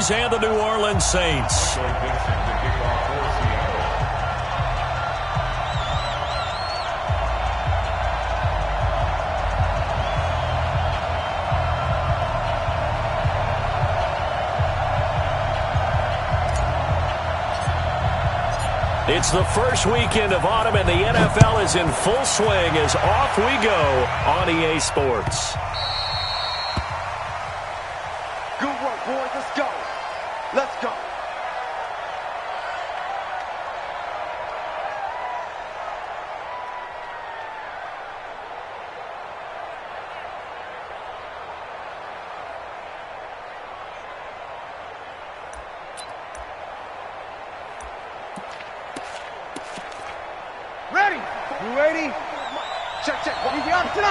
Breeze and the New Orleans Saints. It's the first weekend of autumn, and the NFL is in full swing as off we go on EA Sports. Good work, boys. Let's go. Let's go. Ready? You ready? Check, check. Easy, opposite.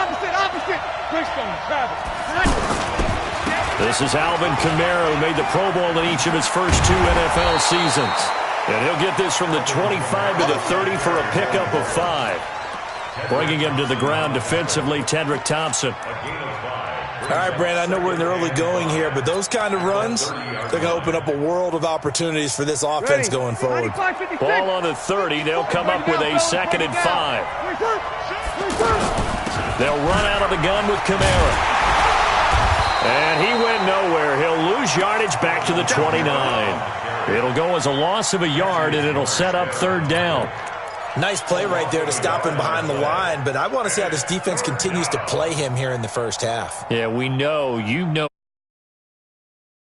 Quickstone, Travis. This is Alvin Kamara, who made the Pro Bowl in each of his first 2 NFL seasons. And he'll get this from the 25 to the 30 for a pickup of 5. Bringing him to the ground defensively, Tedrick Thompson. All right, Brandon, I know we're in the early going here, but those kind of runs, they're going to open up a world of opportunities for this offense going forward. Ball on the 30. They'll come up with a 2nd and 5. They'll run out of the gun with Kamara. And he went nowhere. He'll lose yardage back to the 29. It'll go as a loss of a yard, and it'll set up 3rd down. Nice play right there to stop him behind the line, but I want to see how this defense continues to play him here in the first half. Yeah, we know,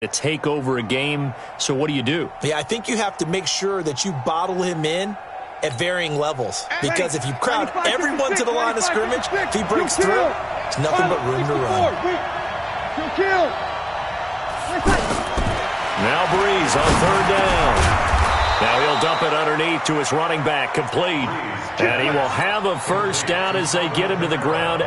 to take over a game, so what do you do? Yeah, I think you have to make sure that you bottle him in at varying levels, because if you crowd everyone to the line of scrimmage, if he breaks through, there's nothing but room to run. Now Breeze on 3rd down. Now he'll dump it underneath to his running back, complete. And he will have a 1st down as they get him to the ground.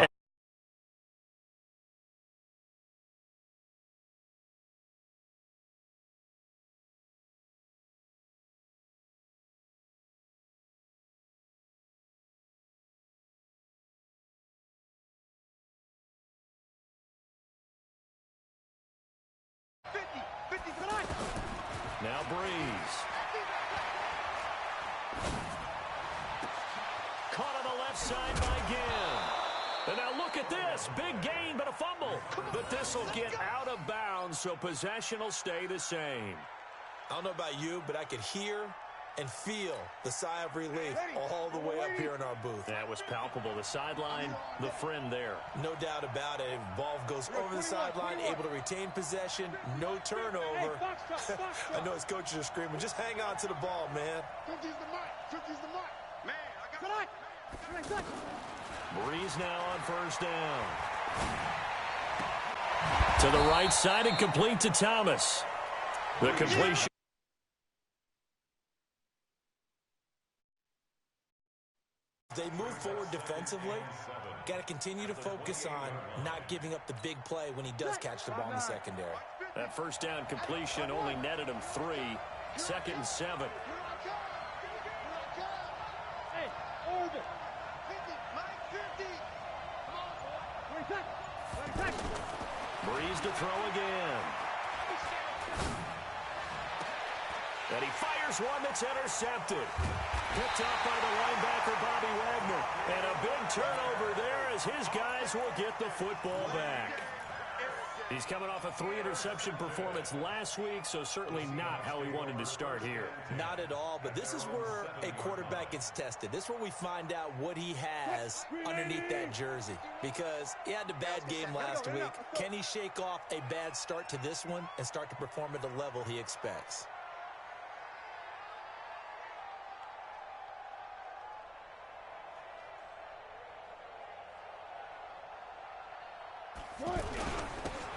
Now Breeze. Caught on the left side by Ginn. And now look at this. Big gain, but a fumble. But this will get out of bounds, so possession will stay the same. I don't know about you, but I could hear and feel the sigh of relief all the way up here in our booth. That was palpable. The sideline, the friend there. No doubt about it. Ball goes over the sideline, able to retain possession, no turnover. I know his coaches are screaming, just hang on to the ball, man. Breeze now on 1st down. To the right side and complete to Thomas. The completion. They move forward defensively. Got to continue to focus on not giving up the big play when he does catch the ball in the secondary. That 1st down completion only netted him 3. 2nd and 7. Breeze to throw again. And he fires one that's intercepted. Picked up by the linebacker, Bobby Wagner. And a big turnover there as his guys will get the football back. He's coming off a 3-interception performance last week, so certainly not how he wanted to start here. Not at all, but this is where a quarterback gets tested. This is where we find out what he has underneath that jersey, because he had a bad game last week. Can he shake off a bad start to this one and start to perform at the level he expects?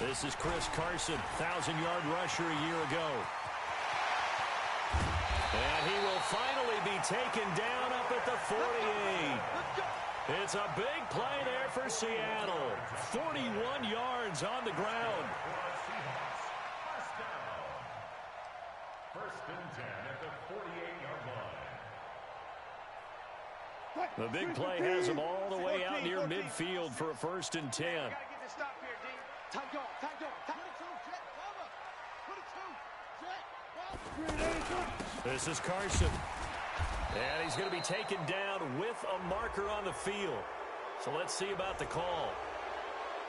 This is Chris Carson, 1,000-yard rusher a year ago. And he will finally be taken down up at the 48. It's a big play there for Seattle. 41 yards on the ground. First and 10 at the 48-yard line. The big play has him all the way out near midfield for a 1st and 10. This is Carson. And he's going to be taken down with a marker on the field. So let's see about the call.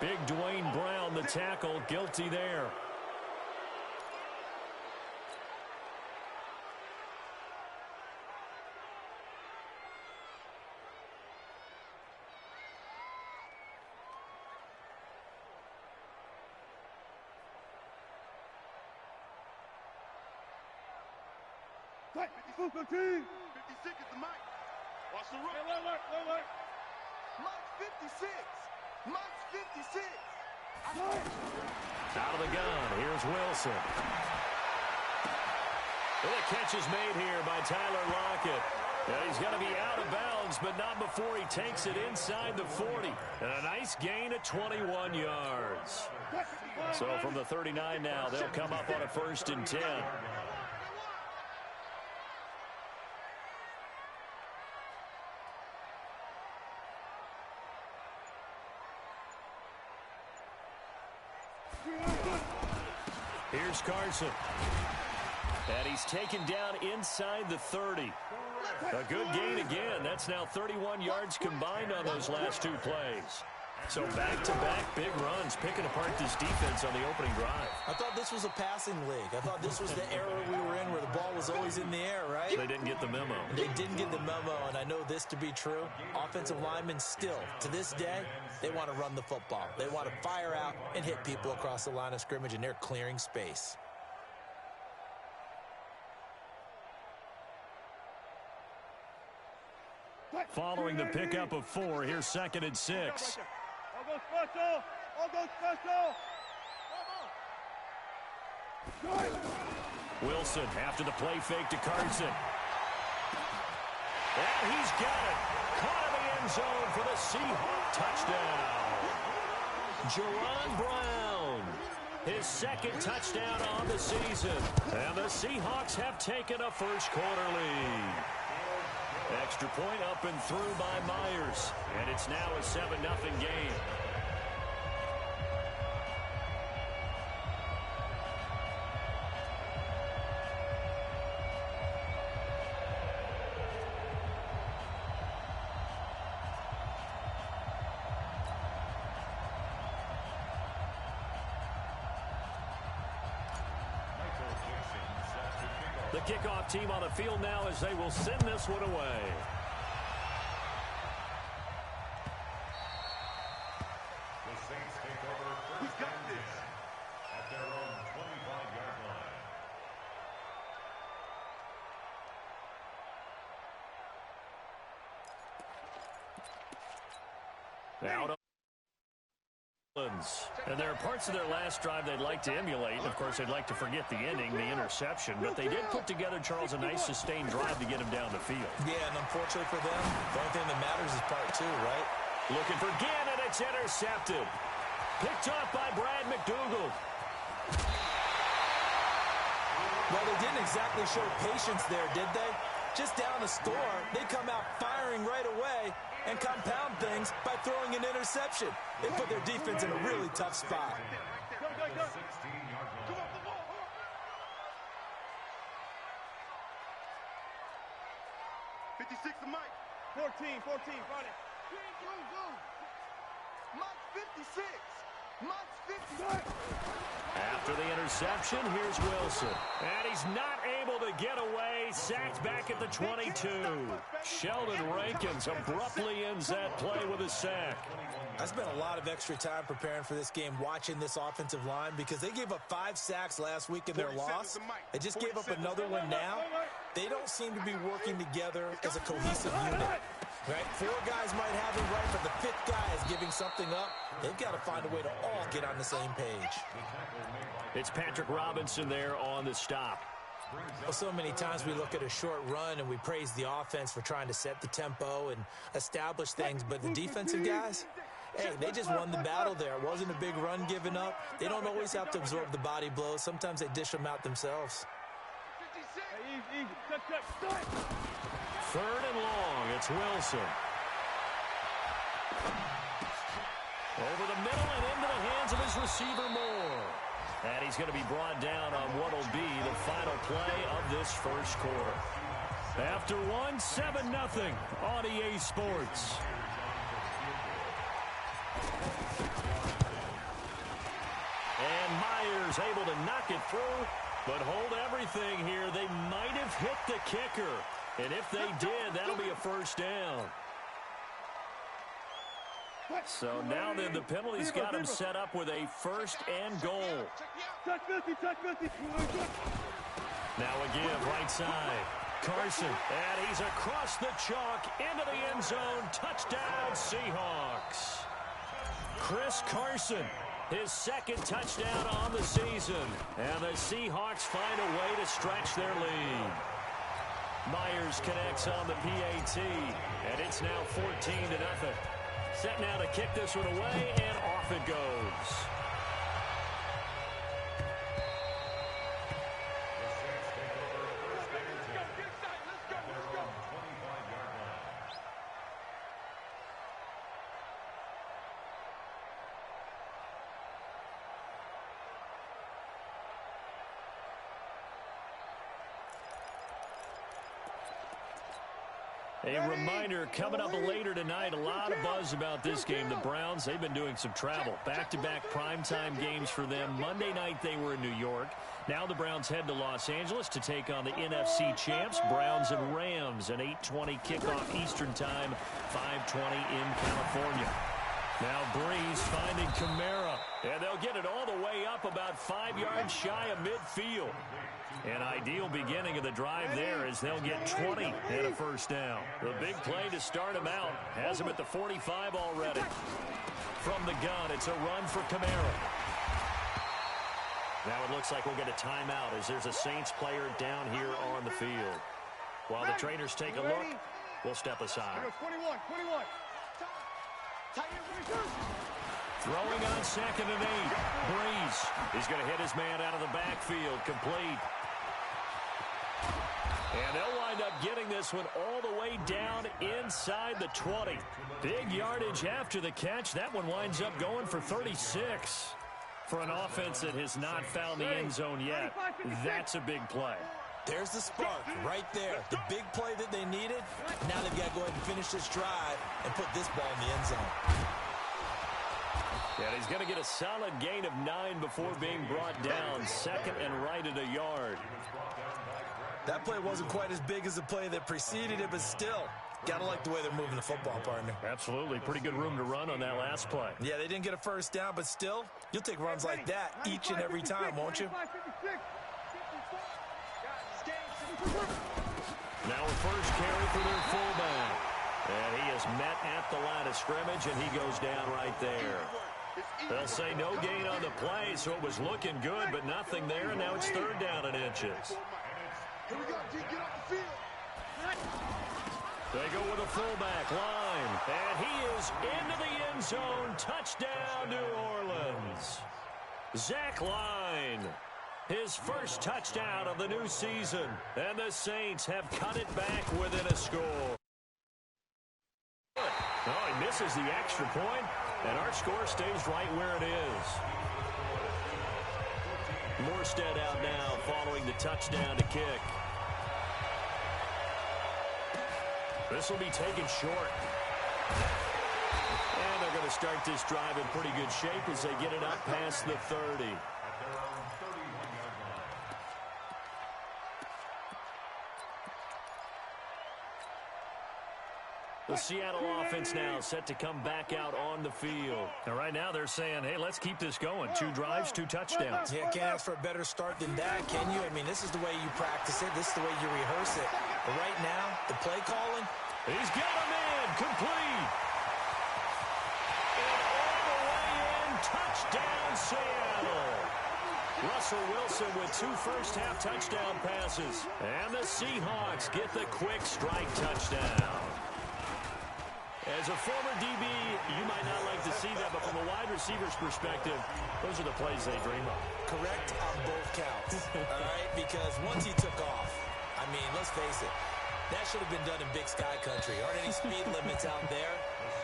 Big Dwayne Brown, the tackle, guilty there. Right, 56 is the mic. Watch the run. Alert. Mike's 56. Mike's 56. Out of the gun. Here's Wilson. Well, the catch is made here by Tyler Lockett. And he's going to be out of bounds, but not before he takes it inside the 40. And a nice gain of 21 yards. So from the 39 now, they'll come up on a 1st and 10. Here's Carson. And he's taken down inside the 30. A good gain again. That's now 31 yards combined on those last 2 plays. So back-to-back big runs, picking apart this defense on the opening drive. I thought this was a passing league. I thought this was the era we were in where the ball was always in the air, right? They didn't get the memo. They didn't get the memo, and I know this to be true. Offensive linemen still, to this day, they want to run the football. They want to fire out and hit people across the line of scrimmage, and they're clearing space. Following the pickup of 4, here's 2nd and 6. All go special. All go special. Wilson after the play fake to Carson. And he's got it. Caught in the end zone for the Seahawk touchdown. Jaron Brown, his 2nd touchdown on the season. And the Seahawks have taken a first-quarter lead. Extra point up and through by Myers. And it's now a 7-0 game. The kickoff team on the field now as they will send this one away. The Saints take over first and 10 at their own 25-yard line. Out of and there are parts of their last drive they'd like to emulate. Of course, they'd like to forget the ending, the interception. But they did put together, Charles, a nice sustained drive to get him down the field. Yeah, and unfortunately for them, the only thing that matters is part 2, right? Looking for Gannon. It's intercepted. Picked off by Brad McDougal. Well, they didn't exactly show patience there, did they? Just down the score, they come out firing right away and compound things by throwing an interception. They put their defense in a really tough spot. 16-yard line. 56 to Mike. 14, run it. Mike's 56. Mike's 56. After the interception, here's Wilson. And he's not able to get away. Sacked back at the 22. Sheldon Rankins abruptly ends that play with a sack. I spent a lot of extra time preparing for this game, watching this offensive line, because they gave up 5 sacks last week in their loss. They just gave up another one now. They don't seem to be working together as a cohesive unit. Right? 4 guys might have it right, but the 5th guy is giving something up. They've got to find a way to all get on the same page. It's Patrick Robinson there on the stop. Well, so many times we look at a short run and we praise the offense for trying to set the tempo and establish things, but the defensive guys, hey, they just won the battle there. It wasn't a big run given up. They don't always have to absorb the body blows. Sometimes they dish them out themselves. Third and long, it's Wilson. Over the middle and into the hands of his receiver Moore. And he's going to be brought down on what will be the play of this first quarter. After one, 7-0 on EA Sports. And Myers able to knock it through, but hold everything here. They might have hit the kicker. And if they did, that'll be a first down. So now then, the penalty's got him set up with a first and goal. Now a give right side. Carson, and he's across the chalk into the end zone. Touchdown, Seahawks. Chris Carson, his second touchdown on the season. And the Seahawks find a way to stretch their lead. Myers connects on the PAT, and it's now 14-0. Set now to kick this one away, and off it goes. A reminder, coming up later tonight, a lot of buzz about this game. The Browns, they've been doing some travel. Back-to-back primetime games for them. Monday night, they were in New York. Now the Browns head to Los Angeles to take on the NFC champs, Browns and Rams. An 8:20 kickoff Eastern time, 5:20 in California. Now Breeze finding Kamara. And they'll get it all the way up about 5 yards shy of midfield. An ideal beginning of the drive there as they'll get 20 and a first down. The big play to start him out has him at the 45 already. From the gun, it's a run for Kamara. Now it looks like we'll get a timeout as there's a Saints player down here on the field. While the trainers take a look, we'll step aside. 21. Throwing on 2nd and 8. Breeze. He's going to hit his man out of the backfield. Complete. And they'll wind up getting this one all the way down inside the 20. Big yardage after the catch. That one winds up going for 36. For an offense that has not found the end zone yet, that's a big play. There's the spark right there. The big play that they needed. Now they've got to go ahead and finish this drive and put this ball in the end zone. And he's going to get a solid gain of 9 before being brought down. 2nd and right at a yard. That play wasn't quite as big as the play that preceded it, but still, got to like the way they're moving the football, partner. Absolutely. Pretty good room to run on that last play. Yeah, they didn't get a first down, but still, you'll take runs like that each and every time, won't you? Now a first carry for their fullback. And he is met at the line of scrimmage, and he goes down right there. They'll say no gain on the play, so it was looking good, but nothing there, and now it's 3rd down and inches. Here we go, G. Get off the field. They go with a fullback line, and he is into the end zone. Touchdown, New Orleans. Zach Line, his first touchdown of the new season, and the Saints have cut it back within a score. Oh, he misses the extra point, and our score stays right where it is. Morstead out now following the touchdown to kick. This will be taken short. And they're going to start this drive in pretty good shape as they get it up past the 30. The Seattle offense now set to come back out on the field. And right now they're saying, hey, let's keep this going. 2 drives, 2 touchdowns. Yeah, can't ask for a better start than that, can you? I mean, this is the way you practice it. This is the way you rehearse it. But right now, the play calling. He's got him in. Complete. And all the way in. Touchdown, Seattle. Russell Wilson with 2 first-half touchdown passes. And the Seahawks get the quick strike touchdown. As a former DB, you might not like to see that, but from a wide receiver's perspective, those are the plays they dream of. Correct on both counts, all right? Because once he took off, I mean, let's face it, that should have been done in Big Sky Country. Aren't any speed limits out there?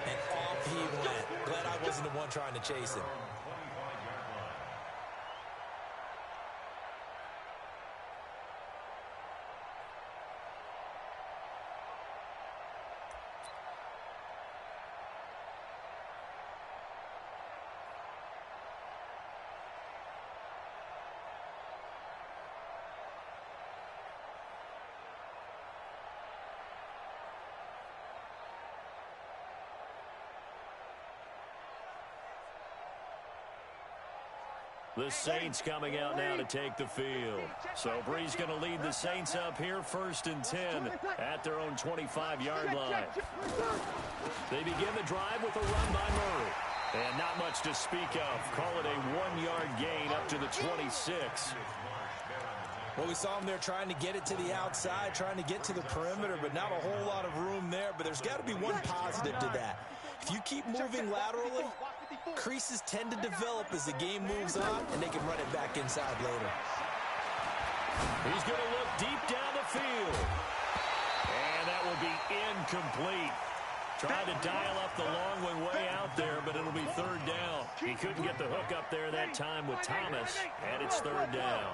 And off he went. Glad I wasn't the one trying to chase him. The Saints coming out now to take the field. So Bree's going to lead the Saints up here 1st and 10 at their own 25-yard line. They begin the drive with a run by Murray. And not much to speak of. Call it a 1-yard gain up to the 26. Well, we saw him there trying to get it to the outside, trying to get to the perimeter, but not a whole lot of room there. But there's got to be one positive to that. If you keep moving laterally, creases tend to develop as the game moves on, and they can run it back inside later. He's going to look deep down the field. And that will be incomplete. Trying to dial up the long one way out there, but it'll be 3rd down. He couldn't get the hook up there that time with Thomas, and it's 3rd down.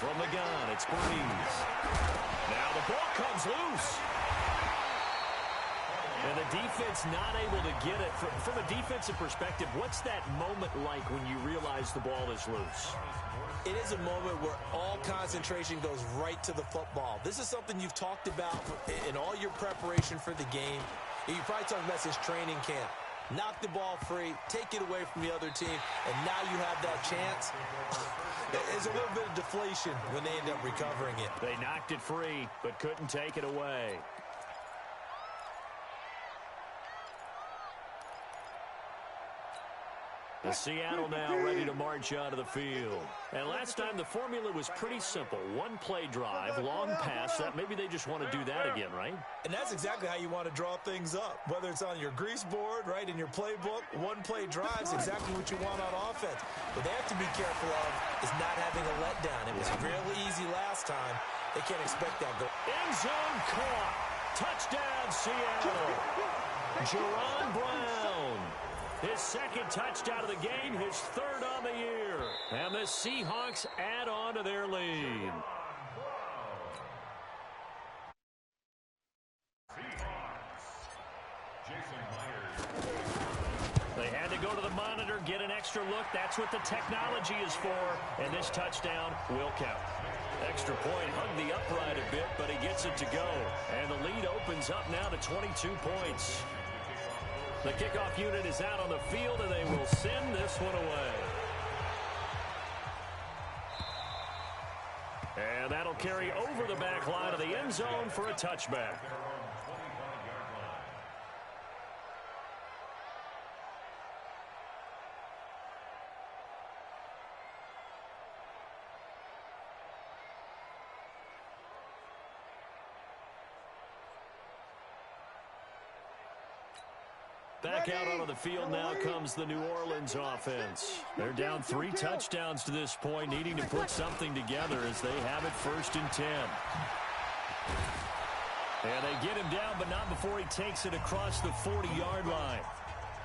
From the gun, it's Breeze. Now the ball comes loose. And the defense not able to get it. From a defensive perspective, what's that moment like when you realize the ball is loose? It is a moment where all concentration goes right to the football. This is something you've talked about in all your preparation for the game. You probably talked about this training camp. Knock the ball free, take it away from the other team, and now you have that chance. There's a little bit of deflation when they end up recovering it. They knocked it free, but couldn't take it away. The Seattle now ready to march out of the field. And last time the formula was pretty simple. 1-play drive, long pass. Maybe they just want to do that again, right? And that's exactly how you want to draw things up. Whether it's on your grease board, right, in your playbook, 1-play drive is exactly what you want on offense. What they have to be careful of is not having a letdown. It was real easy last time. They can't expect that. End zone caught. Touchdown, Seattle. Jerron Brown. His 2nd touchdown of the game, his 3rd on the year. And the Seahawks add on to their lead. They had to go to the monitor, get an extra look. That's what the technology is for. And this touchdown will count. Extra point, hugged the upright a bit, but he gets it to go. And the lead opens up now to 22 points. The kickoff unit is out on the field, and they will send this one away. And that'll carry over the back line of the end zone for a touchback. Back out onto the field now comes the New Orleans offense. They're down 3 touchdowns to this point, needing to put something together as they have it 1st and 10. And they get him down, but not before he takes it across the 40-yard line.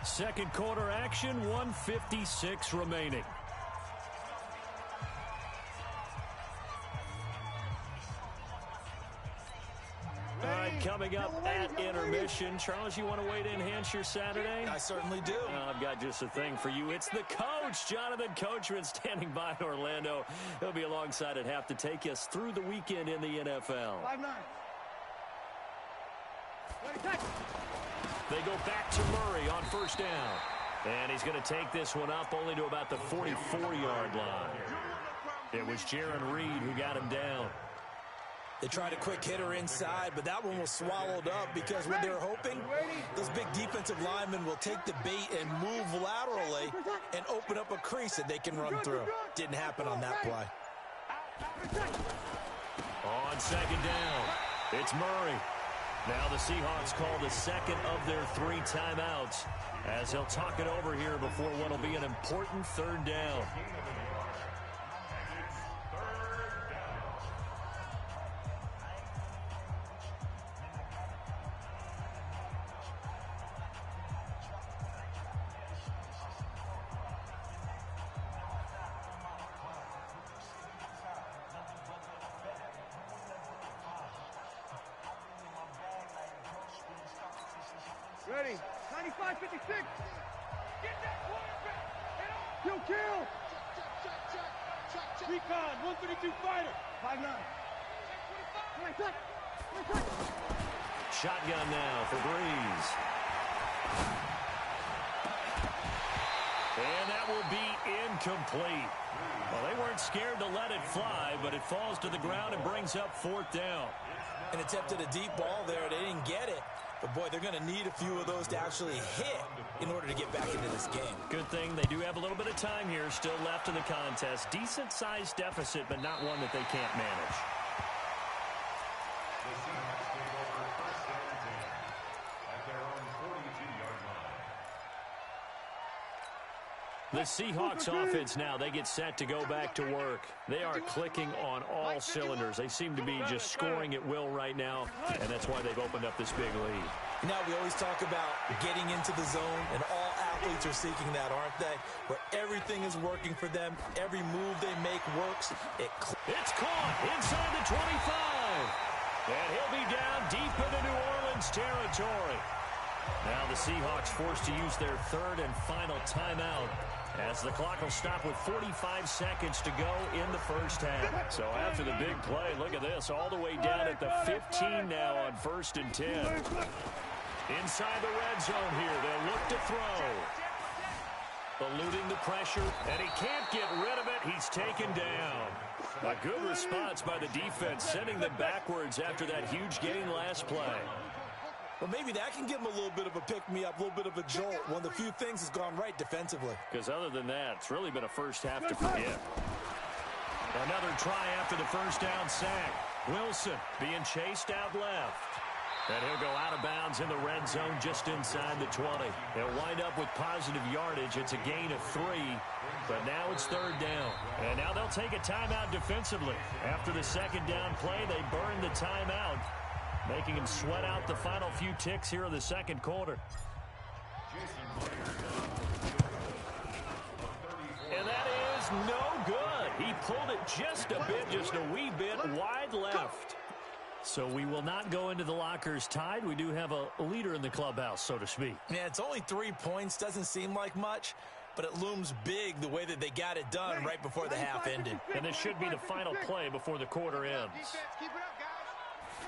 2nd quarter action, 1:56 remaining. Coming up at intermission. Charles, you want to wait to enhance your Saturday? I certainly do. I've got just a thing for you. It's the coach, Jonathan Coachman, standing by in Orlando. He'll be alongside at half to take us through the weekend in the NFL. 5-9. They go back to Murray on 1st down. And he's going to take this one up only to about the 44-yard line. It was Jaron Reed who got him down. They tried a quick hitter inside, but that one was swallowed up because what they're hoping, those big defensive linemen will take the bait and move laterally and open up a crease that they can run through. Didn't happen on that play. On 2nd down, it's Murray. Now the Seahawks call the 2nd of their 3 timeouts as they'll talk it over here before what will be an important 3rd down. Ready. 95-56. Get that quarterback. Kill. Recon, 132 fighter. 5-9. Shotgun now for Breeze. And that will be incomplete. Well, they weren't scared to let it fly, but it falls to the ground and brings up 4th down. And attempted a deep ball there. They didn't get it. But, boy, they're going to need a few of those to actually hit in order to get back into this game. Good thing they do have a little bit of time here still left in the contest. Decent-sized deficit, but not one that they can't manage. The Seahawks take over 1st and 10 at their own 42-yard line. The Seahawks offense now, they get set to go back to work. They are clicking on all cylinders. They seem to be just scoring at will right now, and that's why they've opened up this big lead. Now, we always talk about getting into the zone, and all athletes are seeking that, aren't they? Where everything is working for them, every move they make works. It's caught inside the 25, and he'll be down deep into New Orleans territory. Now the Seahawks forced to use their 3rd and final timeout, as the clock will stop with 45 seconds to go in the first half. So after the big play, look at this, all the way down at the 15 now on 1st and 10. Inside the red zone here, they'll look to throw. Eluding the pressure, and he can't get rid of it. He's taken down. A good response by the defense, sending them backwards after that huge gain last play. Well, maybe that can give them a little bit of a pick-me-up, a little bit of a jolt. One of the few things has gone right defensively. Because other than that, it's really been a first half to forget. Another try after the first down sack. Wilson being chased out left. And he'll go out of bounds in the red zone just inside the 20. He'll wind up with positive yardage. It's a gain of 3, but now it's 3rd down. And now they'll take a timeout defensively. After the 2nd down play, they burn the timeout, making him sweat out the final few ticks here in the 2nd quarter. And that is no good. He pulled it just a bit, just a wee bit wide left. So we will not go into the lockers tied. We do have a leader in the clubhouse, so to speak. Yeah, it's only 3 points. Doesn't seem like much, but it looms big the way that they got it done right before the half ended. And this should be the final play before the quarter ends.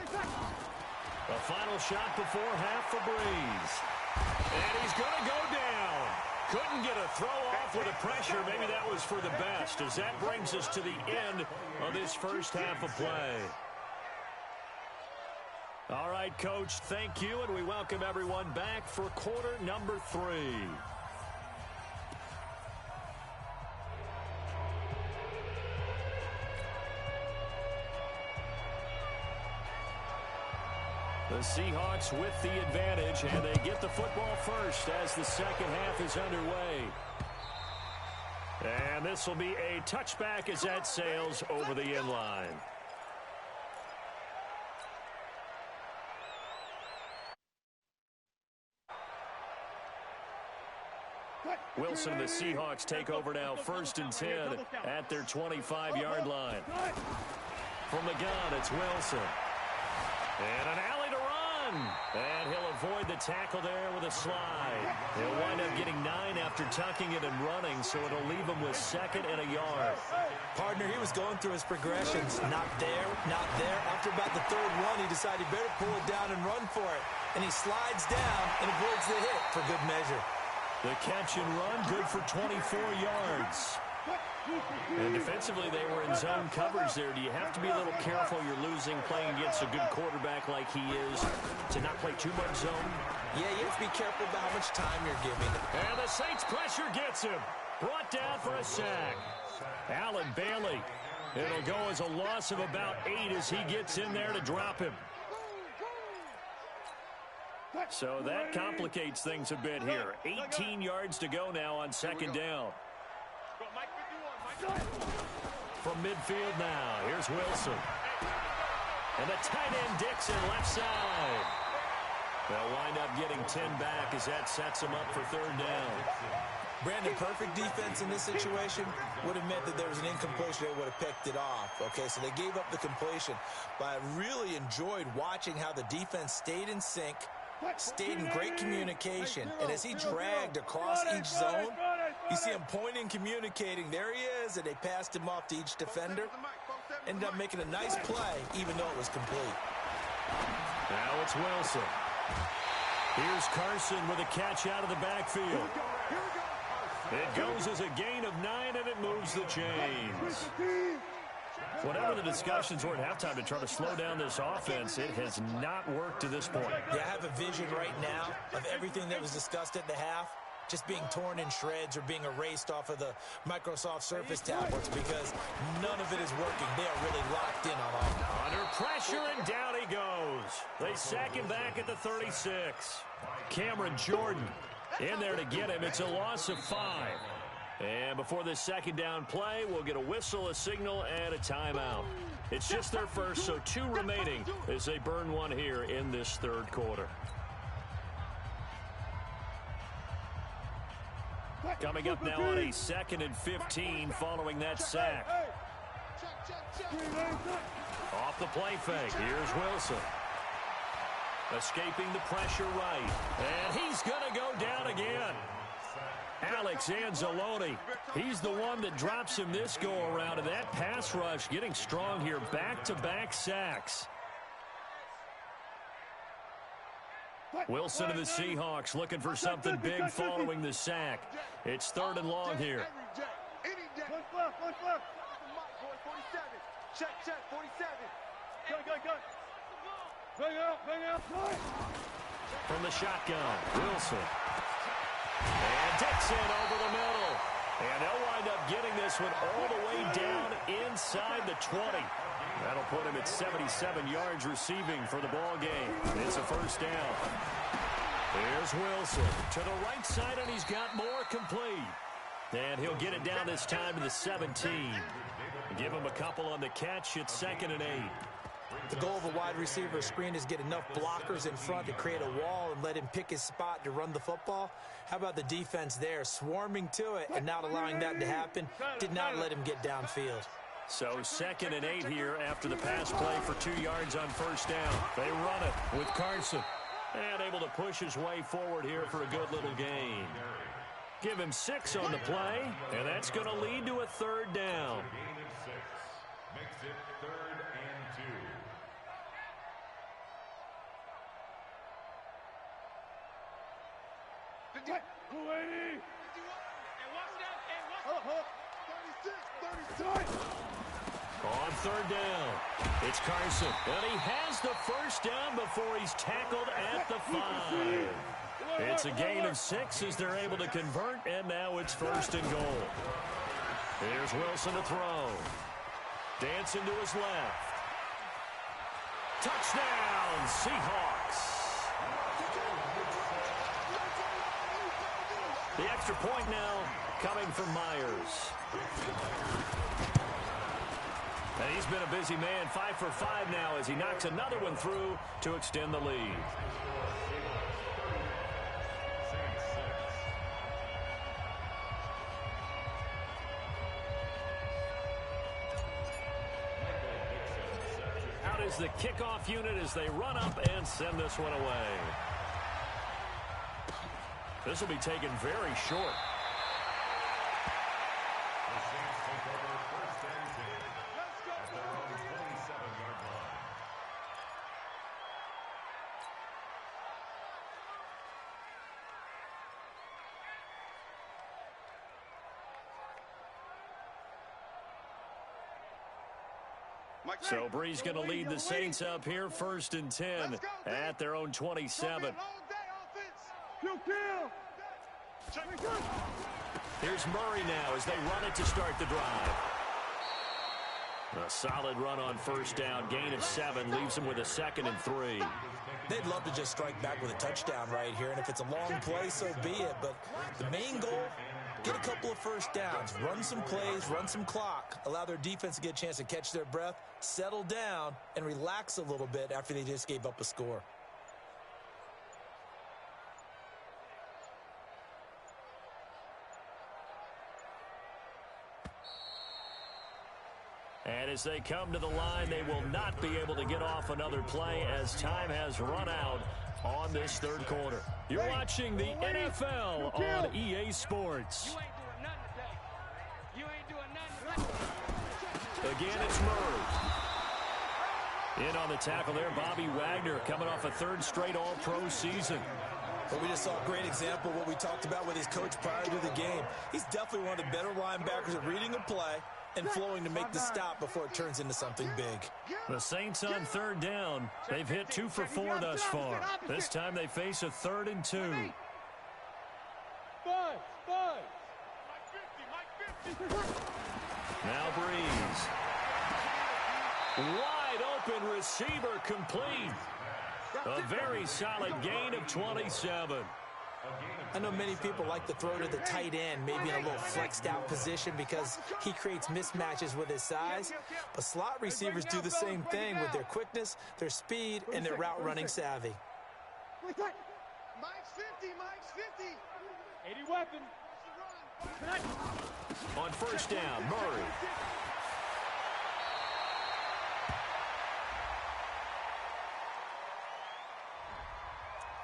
A final shot before half for Breeze. And he's going to go down. Couldn't get a throw off with the pressure. Maybe that was for the best, as that brings us to the end of this first half of play. All right, Coach, thank you, and we welcome everyone back for quarter number 3. The Seahawks with the advantage, and they get the football first as the second half is underway. And this will be a touchback as that sails over the end line. Wilson and the Seahawks take over now, 1st and 10 at their 25-yard line. From the gun, it's Wilson. And an alley to run. And he'll avoid the tackle there with a slide. He'll wind up getting 9 after tucking it and running, so it'll leave him with 2nd and a yard. Partner, he was going through his progressions. Not there, not there. After about the 3rd one, he decided he better pull it down and run for it. And he slides down and avoids the hit for good measure. The catch and run, good for 24 yards. And defensively, they were in zone coverage there. Do you have to be a little careful? You're losing, playing against a good quarterback like he is, to not play too much zone? Yeah, you have to be careful about how much time you're giving. And the Saints pressure gets him. Brought down for a sack. Allen Bailey. It'll go as a loss of about 8 as he gets in there to drop him. So that complicates things a bit here. 18 yards to go now on 2nd down. From midfield now, here's Wilson. And the tight end Dixon left side. They'll wind up getting 10 back as that sets them up for 3rd down. Brandon, perfect defense in this situation would have meant that there was an incompletion. They would have picked it off. Okay, so they gave up the completion. But I really enjoyed watching how the defense stayed in sync, stayed in great communication, and as he dragged across each zone, you see him pointing, communicating. There he is, and they passed him off to each defender. Ended up making a nice play, even though it was complete. Now it's Wilson. Here's Carson with a catch out of the backfield. It goes as a gain of 9, and it moves the chains. Whatever the discussions were at halftime to try to slow down this offense, it has not worked to this point. Yeah, I have a vision right now of everything that was discussed at the half just being torn in shreds or being erased off of the Microsoft Surface tablets because none of it is working. They are really locked in on offense. Under pressure, and down he goes. They sack him back at the 36. Cameron Jordan in there to get him. It's a loss of 5. And before this second down play, we'll get a whistle, a signal, and a timeout. It's just their first, so 2 remaining as they burn one here in this third quarter. Coming up now on a 2nd and 15 following that sack. Off the play fake. Here's Wilson. Escaping the pressure right. And he's going to go down again. Alex Anzalone, he's the one that drops him this go-around, and that pass rush getting strong here. Back-to-back sacks. Wilson of the Seahawks looking for something big following the sack. It's 3rd and long here. From the shotgun, Wilson. And Dixon over the middle. And they'll wind up getting this one all the way down inside the 20. That'll put him at 77 yards receiving for the ball game. It's a first down. Here's Wilson to the right side, and he's got more complete. And he'll get it down this time to the 17. Give him a couple on the catch. It's 2nd and 8. The goal of a wide receiver screen is get enough blockers in front to create a wall and let him pick his spot to run the football. How about the defense there, swarming to it and not allowing that to happen? Did not let him get downfield. So 2nd and 8 here after the pass play for 2 yards on first down. They run it with Carson. And able to push his way forward here for a good little gain. Give him 6 on the play, and that's going to lead to a 3rd down. Makes it 3rd and 2. On 3rd down, it's Carson. And he has the first down before he's tackled at the 5. It's a gain of 6 as they're able to convert, and now it's 1st and goal. Here's Wilson to throw. Dancing to his left. Touchdown, Seahawks. The extra point now coming from Myers. And he's been a busy man, 5 for 5 now as he knocks another one through to extend the lead. Out is the kickoff unit as they run up and send this one away. This will be taken very short. So Bree's going to lead the Saints up here, 1st and 10 at their own 27. Here's Murray now as they run it to start the drive. A solid run on first down, gain of 7, leaves them with a 2nd and 3. They'd love to just strike back with a touchdown right here, and if it's a long play, so be it. But the main goal, get a couple of first downs, run some plays, run some clock, allow their defense to get a chance to catch their breath, settle down, and relax a little bit after they just gave up a score. And as they come to the line, they will not be able to get off another play as time has run out on this third quarter. You're watching the NFL on EA Sports. Again, it's Murray. In on the tackle there, Bobby Wagner coming off a 3rd straight All-Pro season. But we just saw a great example of what we talked about with his coach prior to the game. He's definitely one of the better linebackers at reading a play and flowing to make the stop before it turns into something big. The Saints on third down. They've hit 2 for 4 thus far. This time they face a 3rd and 2. Now Breeze. Wide open receiver complete. A very solid gain of 27. I know many people like to throw to the tight end, maybe in a little flexed out position because he creates mismatches with his size. But slot receivers do the same thing with their quickness, their speed, and their route running savvy. Mike's 50, Mike's 50. 80 weapon. On first down, Murray.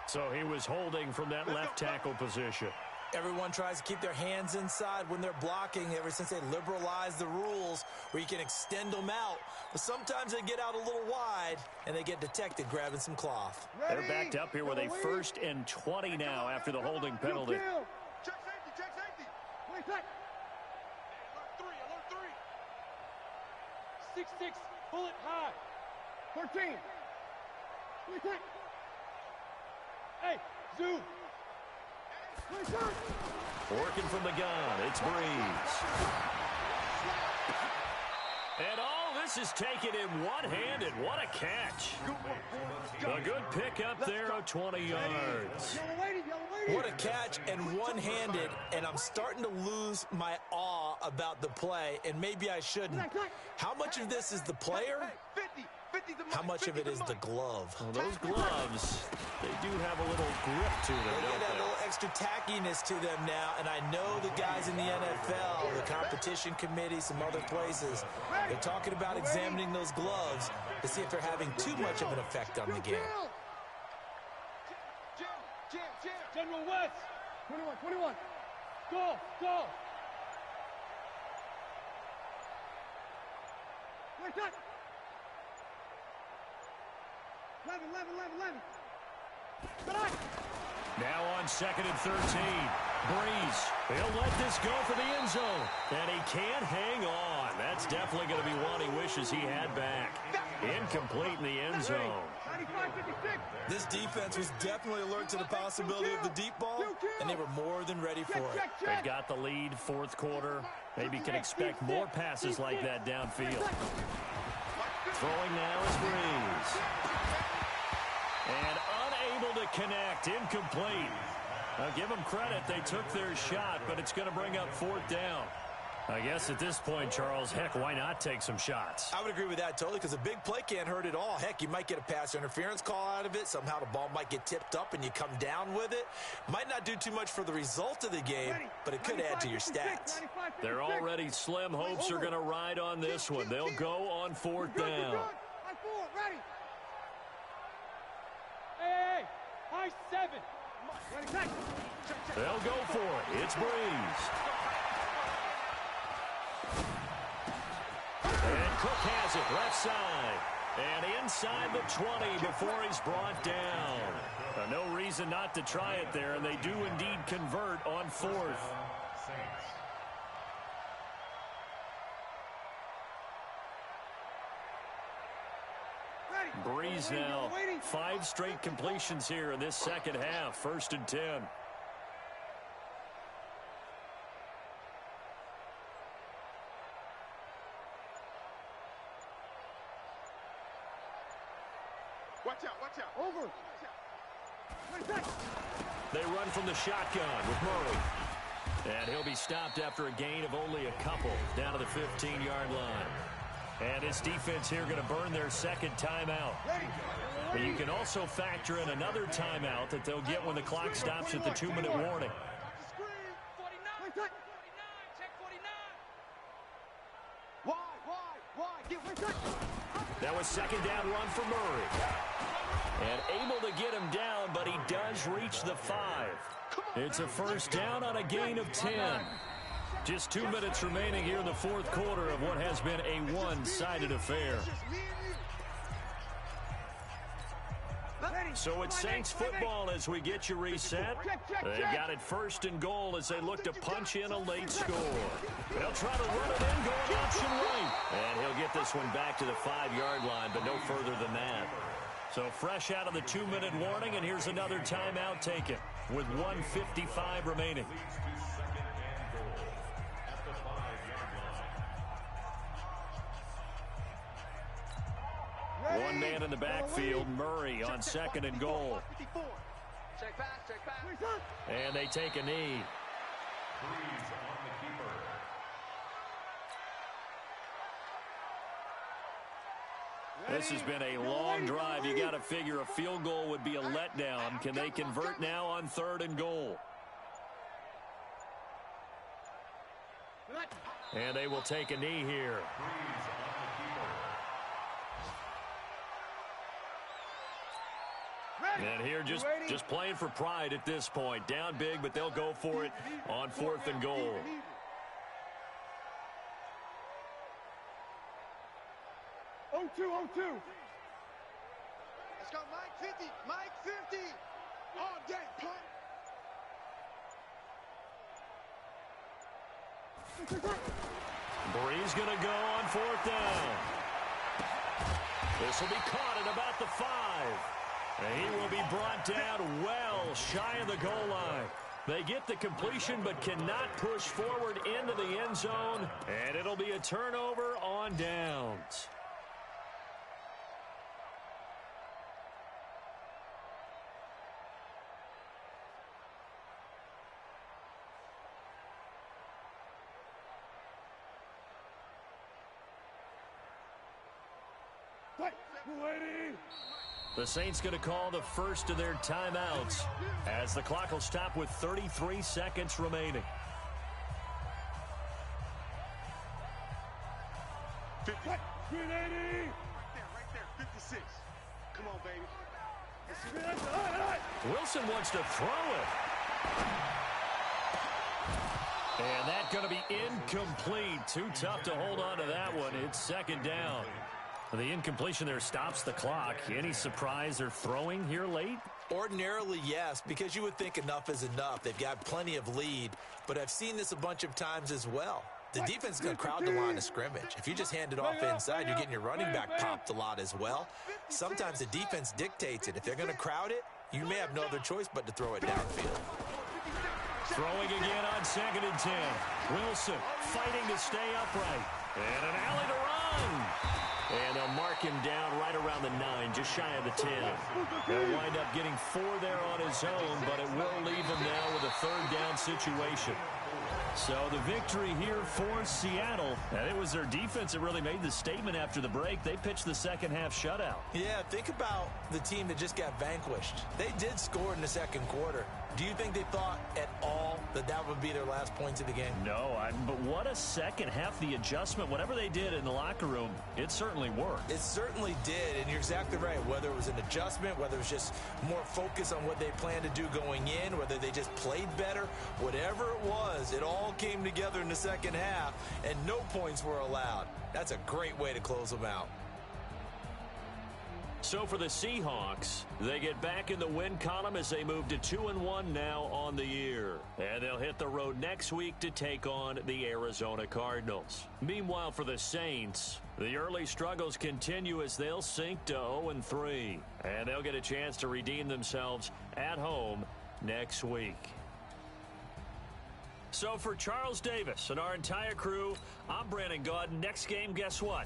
So he was holding from that left tackle position. Everyone tries to keep their hands inside when they're blocking ever since they liberalized the rules where you can extend them out. But sometimes they get out a little wide and they get detected grabbing some cloth. They're backed up here with a 1st and 20 now after the holding penalty. Check safety, check safety. Wait, back. Alert 3. 6-6, pull it high. 13. Wait, back. Hey, zoom. Working from the gun, it's Breeze. And all this is taken in one-handed. What a catch. A good pickup there of 20 yards. What a catch and one-handed, and I'm starting to lose my awe about the play, and maybe I shouldn't. How much of this is the player? How much of it is the glove? Well, those gloves, they do have a little grip to them, They don't get a they? little extra tackiness to them now, and I know the guys in the NFL, the competition committee, some other places, they're talking about examining those gloves to see if they're having too much of an effect on the game. General West. 21. Go. Wait, that. 11. Now on 2nd and 13. Breeze. He'll let this go for the end zone. And he can't hang on. That's definitely going to be one he wishes he had back. Incomplete in the end zone. 95-56. This defense was definitely alert to the possibility of the deep ball, and they were more than ready for it. They've got the lead, 4th quarter. Maybe can expect more passes like that downfield. Throwing now is Breeze. And unable to connect, incomplete. Now give them credit, they took their shot, but it's going to bring up 4th down. I guess at this point, Charles, heck, why not take some shots? I would agree with that totally because a big play can't hurt at all. Heck, you might get a pass interference call out of it. Somehow the ball might get tipped up and you come down with it. Might not do too much for the result of the game, but it could add to your stats. They're already slim hopes are going to ride on this one. They'll go on 4th down. Hey, high 7. They'll go for it. It's Breeze. And Cook has it left side. And inside the 20 before he's brought down. No reason not to try it there, and they do indeed convert on 4th. Breeze now, 5 straight completions here in this second half. 1st and 10. Watch out. Over. They run from the shotgun with Murray. And he'll be stopped after a gain of only a couple down to the 15-yard line. And this defense here going to burn their 2nd timeout. But you can also factor in another timeout that they'll get when the clock stops at the 2-minute warning. That was 2nd down run for Murray. And able to get him down, but he does reach the 5. It's a 1st down on a gain of 10. Just 2 minutes remaining here in the 4th quarter of what has been a one-sided affair. So it's Saints football as we get you reset. They've got it 1st and goal as they look to punch in a late score. They'll try to run it in, going option right. And he'll get this one back to the 5-yard line, but no further than that. So fresh out of the 2-minute warning, and here's another timeout taken with 1:55 remaining. One man in the backfield, Murray on 2nd and goal. Check pass, check pass. And they take a knee. Freeze on the keeper. This has been a long drive. You got to figure a field goal would be a letdown. Can they convert now on 3rd and goal? And they will take a knee here. And here just playing for pride at this point. Down big, but they'll go for it on 4th and goal. Let's go, Mike 50. Mike 50. All day, punt. Bree's going to go on 4th down. This will be caught at about the 5. And he will be brought down well shy of the goal line. They get the completion but cannot push forward into the end zone. And it'll be a turnover on downs. The Saints going to call the first of their timeouts as the clock will stop with 33 seconds remaining. 50. Right there, 56. Come on, baby. Wilson wants to throw it. And that's going to be incomplete. Too tough to hold on to that one. It's 2nd down. The incompletion there stops the clock. Any surprise they're throwing here late? Ordinarily, yes, because you would think enough is enough. They've got plenty of lead, but I've seen this a bunch of times as well. The defense is going to crowd the line of scrimmage. If you just hand it off inside, you're getting your running back popped a lot as well. Sometimes the defense dictates it. If they're going to crowd it, you may have no other choice but to throw it downfield. Throwing again on 2nd and 10. Wilson fighting to stay upright. And an alley to run. And they'll mark him down right around the 9, just shy of the 10. He'll wind up getting 4 there on his own, but it will leave him now with a 3rd down situation. So the victory here for Seattle. And it was their defense that really made the statement after the break. They pitched the second half shutout. Yeah, think about the team that just got vanquished. They did score in the 2nd quarter. Do you think they thought at all that that would be their last points of the game? No, but what a second half. The adjustment, whatever they did in the locker room, it certainly worked. It certainly did, and you're exactly right. Whether it was an adjustment, whether it was just more focus on what they planned to do going in, whether they just played better, whatever it was, it all came together in the second half, and no points were allowed. That's a great way to close them out. So for the Seahawks, they get back in the win column as they move to 2-1 now on the year. And they'll hit the road next week to take on the Arizona Cardinals. Meanwhile, for the Saints, the early struggles continue as they'll sink to 0-3. And they'll get a chance to redeem themselves at home next week. So for Charles Davis and our entire crew, I'm Brandon Gaud. Next game, guess what?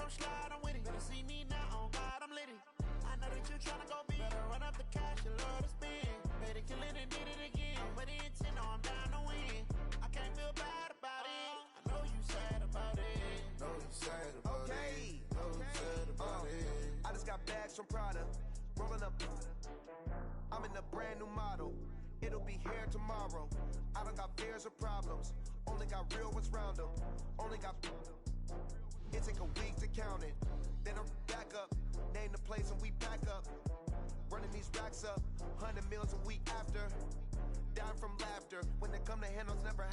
Slide, I'm with it. Better see me now, on God, I'm lit it. I know that you tryna go big. Better run up the cash, you love to spend. Better kill it and did it again. I'm with the intent, no, I'm down to win. I can't feel bad about it. I know you sad about it. Know you sad about it. Know you sad about it. I just got bags from Prada. Rolling up. I I'm in a brand new model. It'll be here tomorrow. I don't got fears or problems. Only got real ones round them. Only got... It take a week to count it. Then I'm back up. Name the place and we pack up. Running these racks up. 100 meals a week after. Down from laughter. When they come to handles, never